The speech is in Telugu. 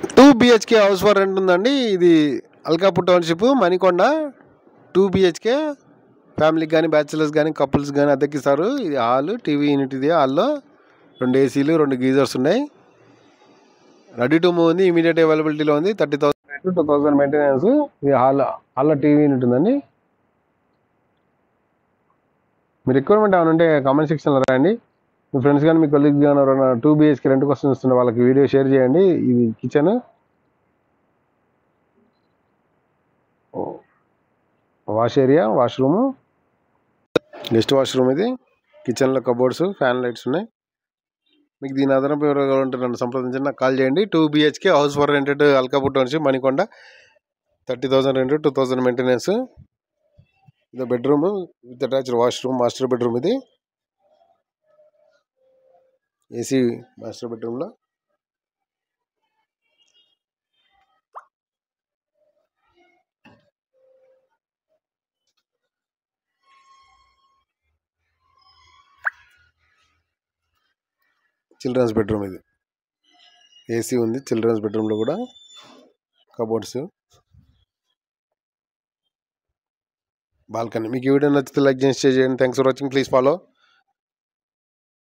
2 BHK హౌస్ ఫర్ రెంట్ ఉందండి. ఇది అల్కాపూర్ టౌన్షిప్ మణికొండ. 2 BHK ఫ్యామిలీకి కానీ బ్యాచిలర్స్ కానీ కపుల్స్ కానీ అద్దెకిస్తారు. ఇది హాల్, టీవీ యూనిట్. ఇది హాల్లో 2 ACలు 2 గీజర్స్ ఉన్నాయి. రెడీ టు మూవ్ ఉంది. ఇమీడియట్ అవైలబిలిటీలో ఉంది. 30,000 to 2,000 మెయింటెనెన్స్. ఇది హాల్లో టీవీ యూనిట్ ఉందండి. మీ రిక్వైర్మెంట్ ఏమైనా ఉంటే కామెంట్ సెక్షన్లో రాయండి. మీ ఫ్రెండ్స్ కానీ మీ కొలీగ్స్ కానీ ఎవరైనా 2 BHK రెంట్ కోసం చూస్తున్న వాళ్ళకి వీడియో షేర్ చేయండి. ఇది kitchen, wash area, washroom, guest washroom. ఇది కిచెన్లో కబోర్డ్స్, ఫ్యాన్ లైట్స్ ఉన్నాయి. మీకు దీని అదనపు వివరాలు కావాలంటే నన్ను సంప్రదించండి, నాకు కాల్ చేయండి. 2 BHK house for rented Alkapur township Manikonda. 30,000 rent, 2,000 maintenance. ఇది bedroom with attached washroom, master bedroom. ఇది ఏసీ మాస్టర్ బెడ్రూమ్లో. Children's bedroom. ఇది ఏసీ ఉంది చిల్డ్రన్స్ బెడ్రూమ్లో కూడా. Cupboards, balcony. మీకు ఈ వీడియో నచ్చితే లైక్ చేసి షేర్ చేయండి. Thanks for watching. Please follow.